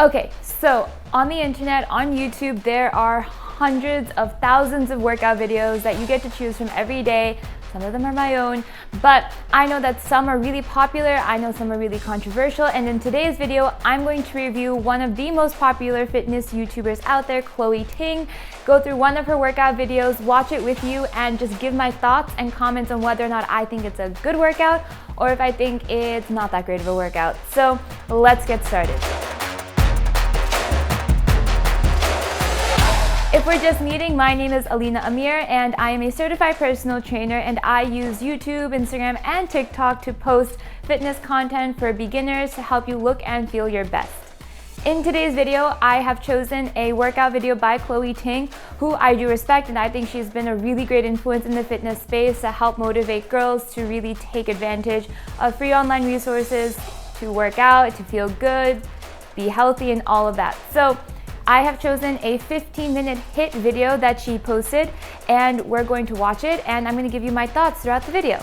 Okay, so on the internet, on YouTube, there are hundreds of thousands of workout videos that you get to choose from every day. Some of them are my own, but I know that some are really popular, I know some are really controversial, and in today's video, I'm going to review one of the most popular fitness YouTubers out there, Chloe Ting, go through one of her workout videos, watch it with you, and just give my thoughts and comments on whether or not I think it's a good workout, or if I think it's not that great of a workout. So let's get started. If we're just meeting, my name is Alina and I am a certified personal trainer, and I use YouTube, Instagram, and TikTok to post fitness content for beginners to help you look and feel your best. In today's video, I have chosen a workout video by Chloe Ting, who I do respect, and I think she's been a really great influence in the fitness space to help motivate girls to really take advantage of free online resources to work out, to feel good, be healthy, and all of that. So I have chosen a 15-minute HIIT video that she posted, and we're going to watch it, and I'm going to give you my thoughts throughout the video.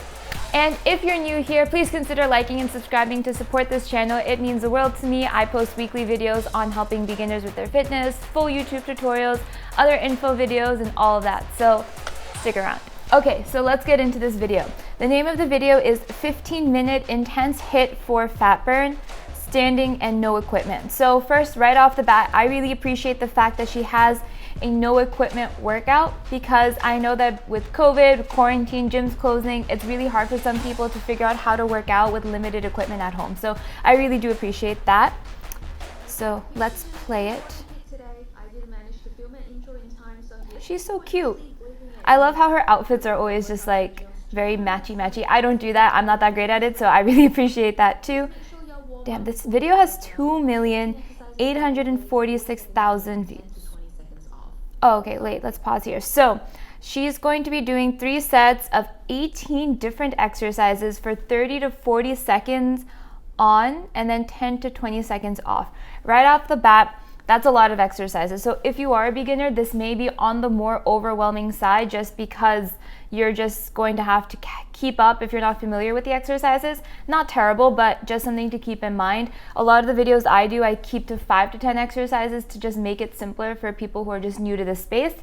And if you're new here, please consider liking and subscribing to support this channel. It means the world to me. I post weekly videos on helping beginners with their fitness, full YouTube tutorials, other info videos, and all of that. So stick around. Okay, so let's get into this video. The name of the video is 15-minute intense HIIT for fat burn, standing and no equipment. So first, right off the bat, I really appreciate the fact that she has a no equipment workout, because I know that with COVID, quarantine, gyms closing, it's really hard for some people to figure out how to work out with limited equipment at home. So I really do appreciate that. So let's play it. She's so cute. I love how her outfits are always just like very matchy. I don't do that. I'm not that great at it, so I really appreciate that too. Damn, this video has 2,846,000 views. Oh, okay, wait, let's pause here. So she's going to be doing 3 sets of 18 different exercises for 30 to 40 seconds on, and then 10 to 20 seconds off. Right off the bat, that's a lot of exercises. So if you are a beginner, this may be on the more overwhelming side, just because you're just going to have to keep up if you're not familiar with the exercises. Not terrible, but just something to keep in mind. A lot of the videos I do, I keep to 5 to 10 exercises to just make it simpler for people who are just new to this space.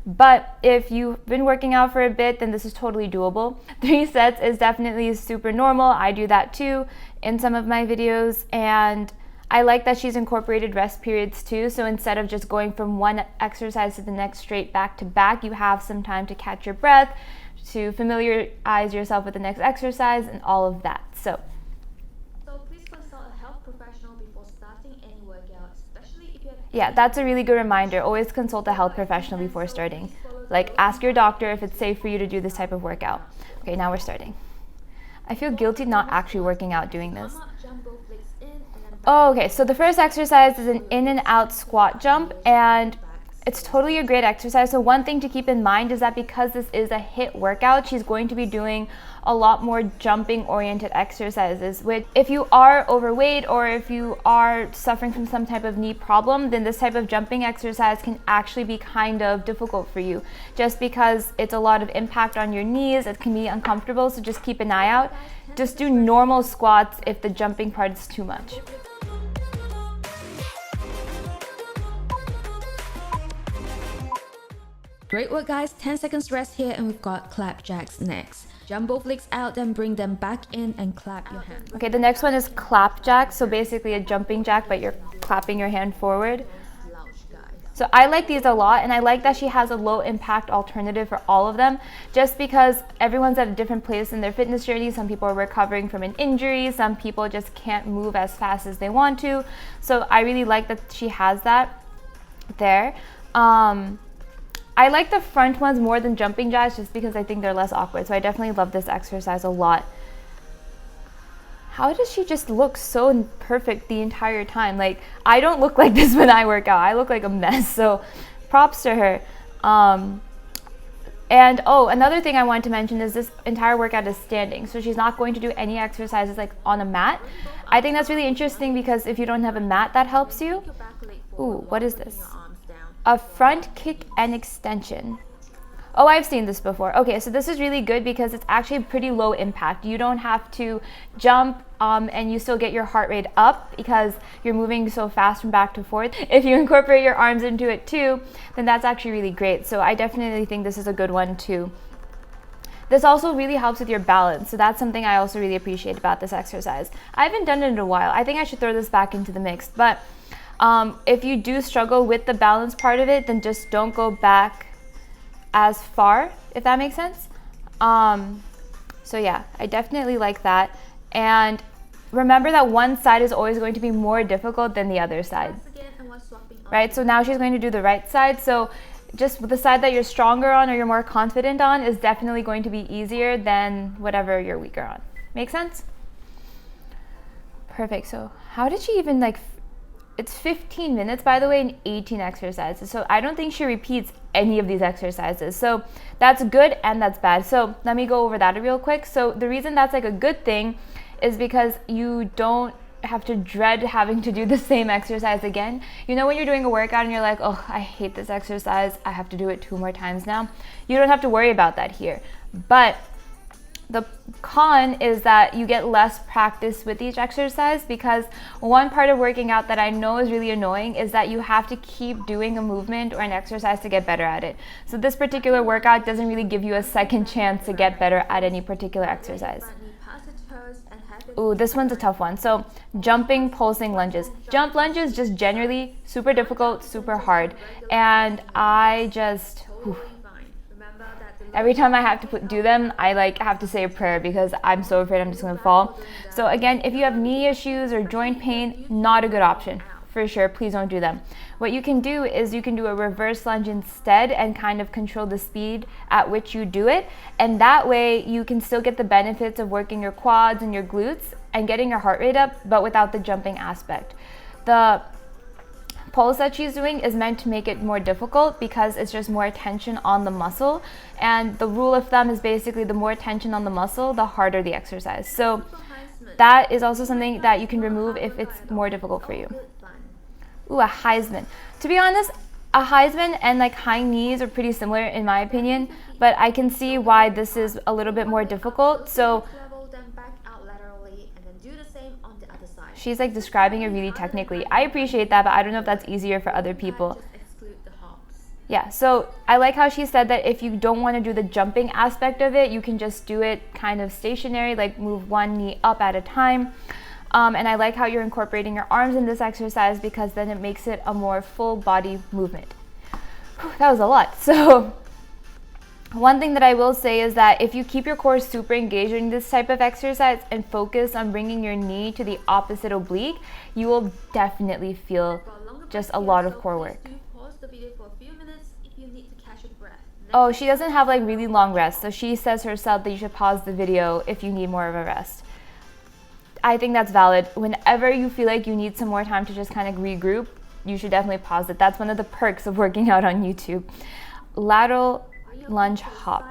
But if you've been working out for a bit, then this is totally doable. 3 sets is definitely super normal. I do that too in some of my videos, and I like that she's incorporated rest periods too. So instead of just going from one exercise to the next straight back to back, you have some time to catch your breath, to familiarize yourself with the next exercise, and all of that. So please consult a health professional before starting any workout, especially if you have... Yeah, that's a really good reminder. Always consult a health professional before starting. Like, ask your doctor if it's safe for you to do this type of workout. Okay, now we're starting. I feel guilty not actually working out doing this. Oh, okay, so the first exercise is an in and out squat jump, and it's totally a great exercise. So one thing to keep in mind is that because this is a HIIT workout, she's going to be doing a lot more jumping oriented exercises, which if you are overweight or if you are suffering from some type of knee problem, then this type of jumping exercise can actually be kind of difficult for you, just because it's a lot of impact on your knees. It can be uncomfortable, so just keep an eye out. Just do normal squats if the jumping part is too much. Great work, guys. 10 seconds rest here, and we've got clap jacks next. Jump both legs out, then bring them back in and clap your hand. Okay, the next one is clap jack. So basically a jumping jack, but you're clapping your hand forward. So I like these a lot, and I like that she has a low impact alternative for all of them, just because everyone's at a different place in their fitness journey. Some people are recovering from an injury, some people just can't move as fast as they want to. So I really like that she has that there. I like the front ones more than jumping jacks, just because I think they're less awkward. So I definitely love this exercise a lot. How does she just look so perfect the entire time? Like, I don't look like this when I work out. I look like a mess. So props to her. And oh, another thing I wanted to mention is this entire workout is standing. So she's not going to do any exercises like on a mat. I think that's really interesting, because if you don't have a mat, that helps you. Ooh, what is this? A front kick and extension. Oh, I've seen this before. Okay, so this is really good because it's actually pretty low impact. You don't have to jump and you still get your heart rate up because you're moving so fast from back to forth. If you incorporate your arms into it too, then that's actually really great. So I definitely think this is a good one too. This also really helps with your balance. So that's something I also really appreciate about this exercise. I haven't done it in a while. I think I should throw this back into the mix. But if you do struggle with the balance part of it, then just don't go back as far, if that makes sense. So yeah, I definitely like that. And remember that one side is always going to be more difficult than the other side, right? So now she's going to do the right side. So just the side that you're stronger on or you're more confident on is definitely going to be easier than whatever you're weaker on. Make sense? Perfect. So how did she even it's 15 minutes, by the way, and 18 exercises. So I don't think she repeats any of these exercises. So that's good and that's bad. So let me go over that real quick. So the reason that's like a good thing is because you don't have to dread having to do the same exercise again. You know, when you're doing a workout and you're like, oh, I hate this exercise, I have to do it 2 more times now. You don't have to worry about that here. But the con is that you get less practice with each exercise, because one part of working out that I know is really annoying is that you have to keep doing a movement or an exercise to get better at it. So this particular workout doesn't really give you a second chance to get better at any particular exercise. Ooh, this one's a tough one. So jumping, pulsing lunges. Jump lunges just generally super difficult, super hard. And I just... every time I have to do them, I have to say a prayer because I'm so afraid I'm just going to fall. So again, if you have knee issues or joint pain, not a good option. For sure, please don't do them. What you can do is you can do a reverse lunge instead and kind of control the speed at which you do it. And that way you can still get the benefits of working your quads and your glutes and getting your heart rate up, but without the jumping aspect. The pulse that she's doing is meant to make it more difficult because it's just more tension on the muscle. And the rule of thumb is basically the more tension on the muscle, the harder the exercise. So that is also something that you can remove if it's more difficult for you. Ooh, a Heisman. To be honest, a Heisman and high knees are pretty similar in my opinion, but I can see why this is a little bit more difficult. So she's describing it really technically. I appreciate that, but I don't know if that's easier for other people. Yeah, so I like how she said that if you don't want to do the jumping aspect of it, you can just do it kind of stationary, move one knee up at a time. And I like how you're incorporating your arms in this exercise because then it makes it a more full body movement. Whew, that was a lot. So one thing that I will say is that if you keep your core super engaged during this type of exercise and focus on bringing your knee to the opposite oblique, you will definitely feel just a lot of core work. Oh, she doesn't have really long rests, so she says herself that you should pause the video if you need more of a rest. I think that's valid. Whenever you feel like you need some more time to just kind of regroup, you should definitely pause it. That's one of the perks of working out on YouTube. Lateral lunge hop.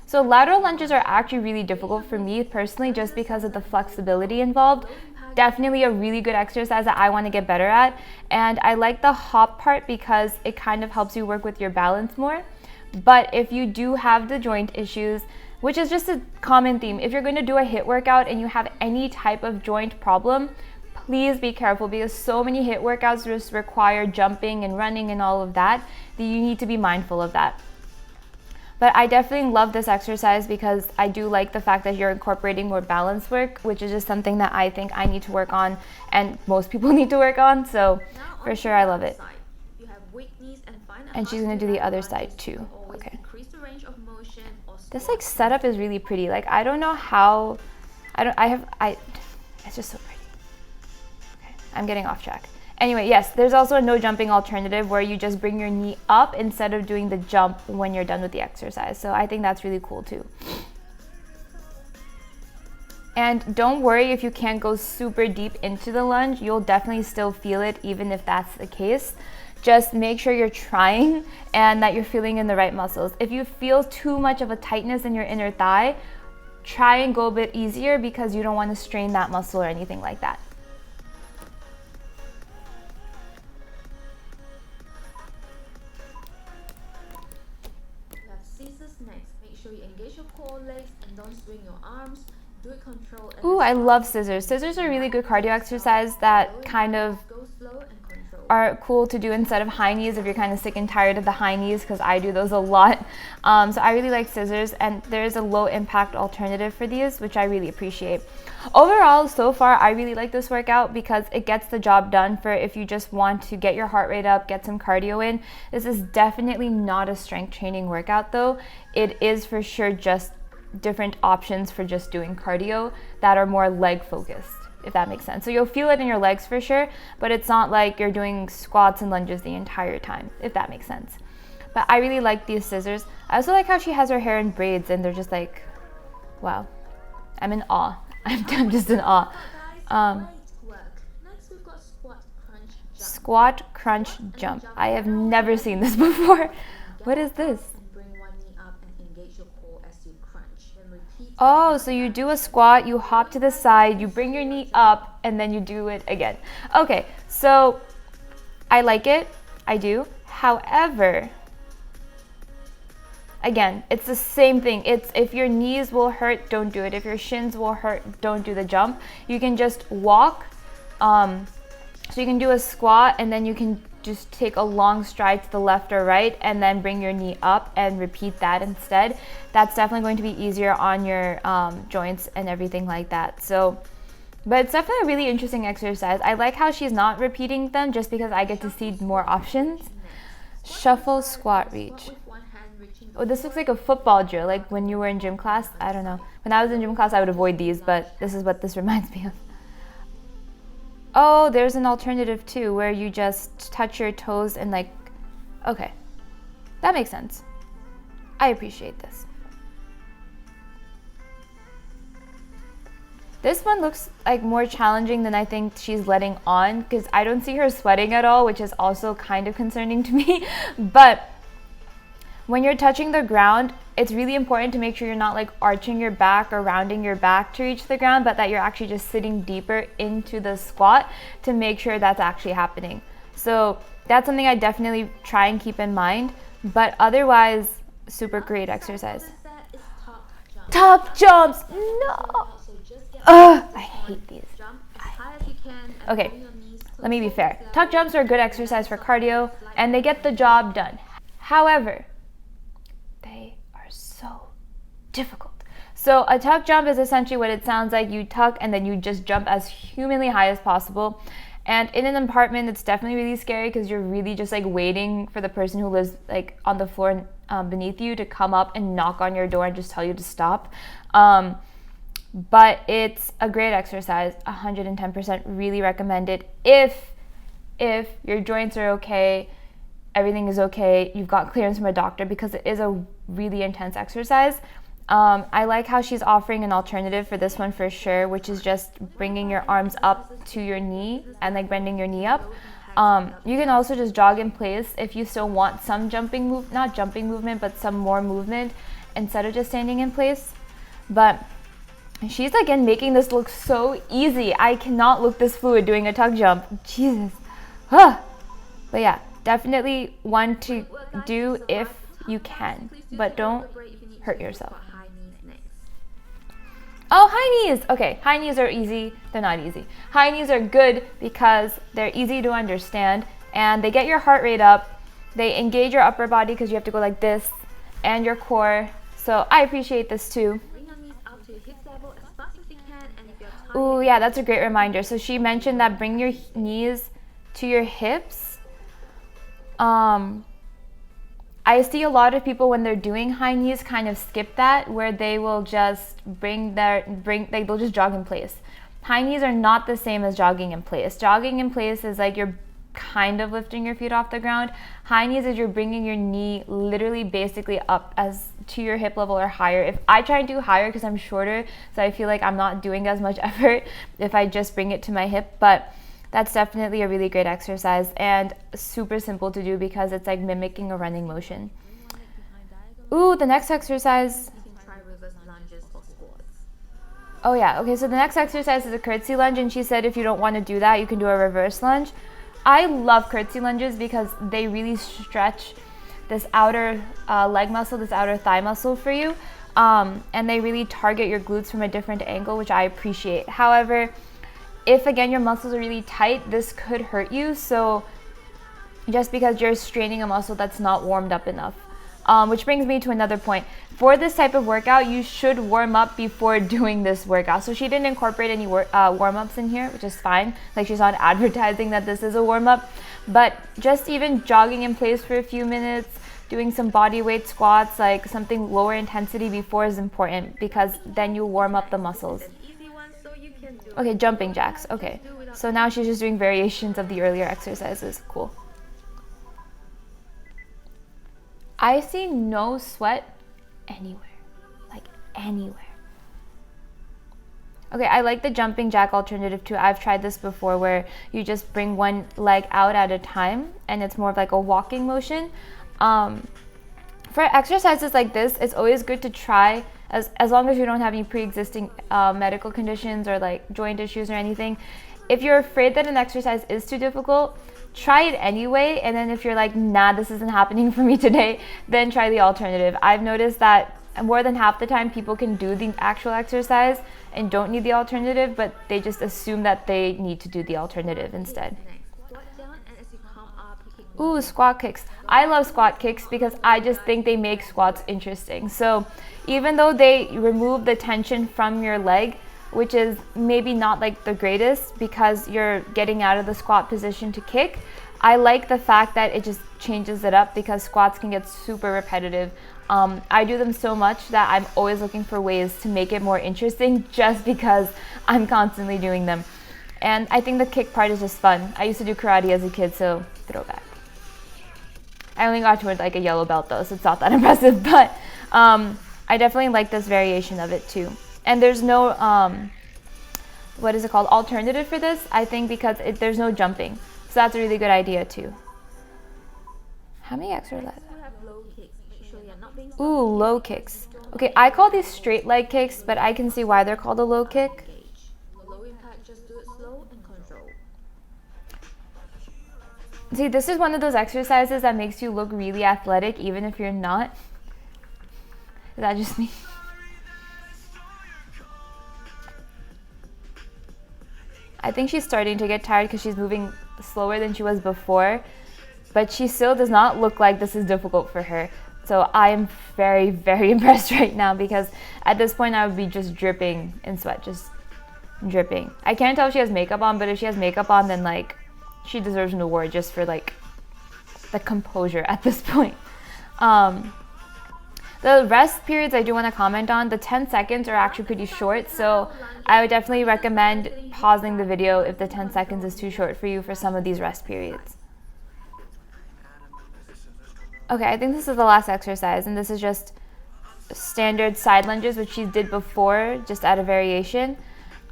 So lateral lunges are actually really difficult for me personally just because of the flexibility involved. Definitely a really good exercise that I want to get better at. And I like the hop part because it kind of helps you work with your balance more. But if you do have the joint issues, which is just a common theme, if you're going to do a HIIT workout and you have any type of joint problem, please be careful because so many HIIT workouts just require jumping and running and all of that you need to be mindful of that. But I definitely love this exercise because I do like the fact that you're incorporating more balance work, which is just something that I think I need to work on and most people need to work on. So for sure, I love it. And she's going to do the other side too. Okay. This setup is really pretty. I don't know how, it's just so pretty. Okay, I'm getting off track. Anyway, yes, there's also a no jumping alternative where you just bring your knee up instead of doing the jump when you're done with the exercise. So I think that's really cool too. And don't worry if you can't go super deep into the lunge, you'll definitely still feel it even if that's the case. Just make sure you're trying and that you're feeling in the right muscles. If you feel too much of a tightness in your inner thigh, try and go a bit easier because you don't want to strain that muscle or anything like that. sure you engage your core, legs, and don't swing your arms. Do it controlled. Ooh, I love scissors. Scissors are a really good cardio exercise that kind of Go slow and controlled. are cool to do instead of high knees if you're kind of sick and tired of the high knees, because I do those a lot. So I really like scissors, and there's a low impact alternative for these, which I really appreciate. Overall, so far, I really like this workout because it gets the job done for if you just want to get your heart rate up, get some cardio in. This is definitely not a strength training workout though. It is for sure just different options for just doing cardio that are more leg focused, if that makes sense. So you'll feel it in your legs for sure, but it's not like you're doing squats and lunges the entire time, if that makes sense. But I really like these scissors. I also like how she has her hair in braids and they're just like, wow, I'm in awe. I'm just in awe. Next we've got Squat, crunch, jump. I have never seen this before. What is this? Bring one knee up and engage your core as you crunch. Then repeat. Oh, so you do a squat, you hop to the side, you bring your knee up, and then you do it again. Okay, so I like it. I do. However, again, it's the same thing. It's if your knees will hurt, don't do it. If your shins will hurt, don't do the jump. You can just walk. So you can do a squat and then you can just take a long stride to the left or right and then bring your knee up and repeat that instead. That's definitely going to be easier on your joints and everything like that. So, but it's definitely a really interesting exercise. I like how she's not repeating them just because I get to see more options. Shuffle, squat, reach. Oh, this looks like a football drill, like when you were in gym class. I don't know. When I was in gym class, I would avoid these, but this is what this reminds me of. Oh, there's an alternative too, where you just touch your toes and like, okay, that makes sense. I appreciate this. This one looks like more challenging than I think she's letting on, because I don't see her sweating at all, which is also kind of concerning to me. But when you're touching the ground, it's really important to make sure you're not like arching your back or rounding your back to reach the ground, but that you're actually just sitting deeper into the squat to make sure that's actually happening. So that's something I definitely try and keep in mind, but otherwise, super great exercise. Tuck jumps, no! Ugh, I hate these. Okay, let me be fair. Tuck jumps are a good exercise for cardio and they get the job done. However, they are so difficult. So a tuck jump is essentially what it sounds like. You tuck and then you just jump as humanly high as possible. And in an apartment, it's definitely really scary because you're really just like waiting for the person who lives like on the floor beneath you to come up and knock on your door and just tell you to stop. But it's a great exercise, 110%, really recommend it. If your joints are okay, everything is okay, you've got clearance from a doctor, because it is a really intense exercise. I like how she's offering an alternative for this one for sure, which is just bringing your arms up to your knee and like bending your knee up. You can also just jog in place if you still want some not jumping movement, but some more movement instead of just standing in place. But she's again making this look so easy. I cannot look this fluid doing a tuck jump. Jesus. But yeah, definitely one to do if you can, but don't hurt yourself. Oh, high knees. Okay, high knees are easy. They're not easy. High knees are good because they're easy to understand and they get your heart rate up. They engage your upper body because you have to go like this, and your core. So I appreciate this too. Ooh, yeah, that's a great reminder. So she mentioned that bring your knees to your hips. I see a lot of people when they're doing high knees kind of skip that, where they will just they'll just jog in place. High knees are not the same as jogging in place. Jogging in place is like you're kind of lifting your feet off the ground. High knees is you're bringing your knee literally basically up as to your hip level or higher. If I try and do higher because I'm shorter, so I feel like I'm not doing as much effort if I just bring it to my hip, but that's definitely a really great exercise and super simple to do because it's like mimicking a running motion. Ooh, the next exercise. Oh yeah, okay, so the next exercise is a curtsy lunge, and she said if you don't want to do that, you can do a reverse lunge. I love curtsy lunges because they really stretch this outer leg muscle, this outer thigh muscle for you. And they really target your glutes from a different angle, which I appreciate. However, if again your muscles are really tight, this could hurt you. So just because you're straining a muscle that's not warmed up enough. Which brings me to another point. For this type of workout, you should warm up before doing this workout. So she didn't incorporate any warm-ups in here, which is fine. Like, she's not advertising that this is a warm-up. But just even jogging in place for a few minutes, doing some body weight squats, like something lower intensity before is important, because then you warm up the muscles. Okay, jumping jacks. Okay, so now she's just doing variations of the earlier exercises. Cool. I see no sweat anywhere, like anywhere. Okay, I like the jumping jack alternative too. I've tried this before, where you just bring one leg out at a time and it's more of like a walking motion. For exercises like this, it's always good to try, as long as you don't have any pre-existing medical conditions or like joint issues or anything. If you're afraid that an exercise is too difficult, try it anyway, and then if you're like, nah, this isn't happening for me today, then try the alternative. I've noticed that more than half the time people can do the actual exercise and don't need the alternative, but they just assume that they need to do the alternative instead. Ooh, squat kicks. I love squat kicks because I just think they make squats interesting. So even though they remove the tension from your leg, which is maybe not like the greatest because you're getting out of the squat position to kick, I like the fact that it just changes it up, because squats can get super repetitive. I do them so much that I'm always looking for ways to make it more interesting, just because I'm constantly doing them. And I think the kick part is just fun. I used to do karate as a kid, so throwback. I only got to like a yellow belt though, so it's not that impressive, but I definitely like this variation of it too. And there's no, what is it called, alternative for this, I think, because there's no jumping. So that's a really good idea too. How many exercises? Ooh, low kicks. Okay, I call these straight leg kicks, but I can see why they're called a low kick. See, this is one of those exercises that makes you look really athletic, even if you're not. Is that just me? I think she's starting to get tired because she's moving slower than she was before, but she still does not look like this is difficult for her. So I am very, very impressed right now, because at this point I would be just dripping in sweat, just dripping. I can't tell if she has makeup on, but if she has makeup on, then like she deserves an award just for like the composure at this point. The rest periods I do want to comment on. The 10 seconds are actually pretty short, so I would definitely recommend pausing the video if the 10 seconds is too short for you for some of these rest periods. Okay, I think this is the last exercise, and this is just standard side lunges, which she did before, just at a variation.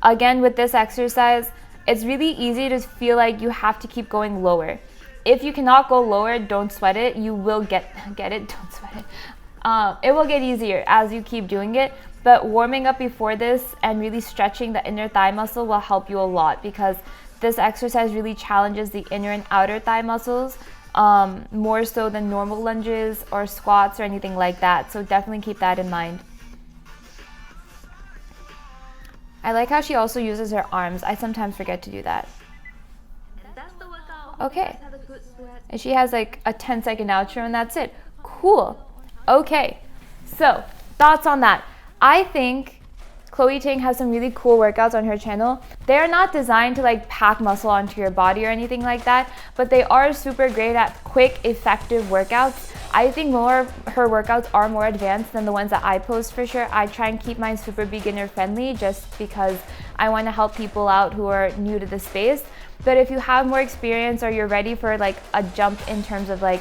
Again, with this exercise, it's really easy to feel like you have to keep going lower. If you cannot go lower, don't sweat it. You will get it, don't sweat it. It will get easier as you keep doing it, but warming up before this and really stretching the inner thigh muscle will help you a lot, because this exercise really challenges the inner and outer thigh muscles, more so than normal lunges or squats or anything like that. So definitely keep that in mind. I like how she also uses her arms. I sometimes forget to do that. Okay. And she has like a 10-second outro, and that's it. Cool. Okay, so thoughts on that. I think Chloe Ting has some really cool workouts on her channel. They're not designed to like pack muscle onto your body or anything like that, but they are super great at quick, effective workouts. I think more of her workouts are more advanced than the ones that I post for sure. I try and keep mine super beginner friendly just because I want to help people out who are new to the space. But if you have more experience or you're ready for like a jump in terms of like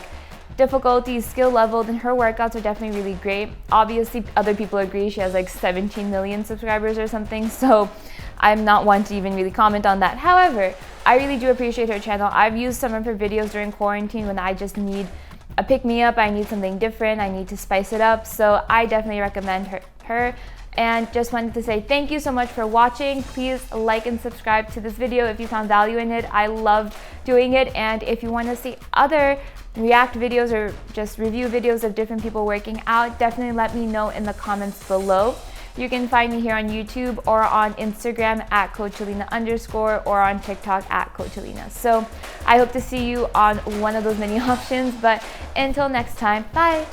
difficulty, skill level, then her workouts are definitely really great. Obviously, other people agree. She has like 17 million subscribers or something, so I'm not one to even really comment on that. However, I really do appreciate her channel. I've used some of her videos during quarantine when I just need a pick-me-up, I need something different, I need to spice it up, so I definitely recommend her. And just wanted to say thank you so much for watching. Please like and subscribe to this video if you found value in it. I loved doing it. And if you want to see other react videos or just review videos of different people working out, definitely let me know in the comments below. You can find me here on YouTube or on Instagram at Coachalina_ or on TikTok at Coachalina. So I hope to see you on one of those many options. But until next time, bye.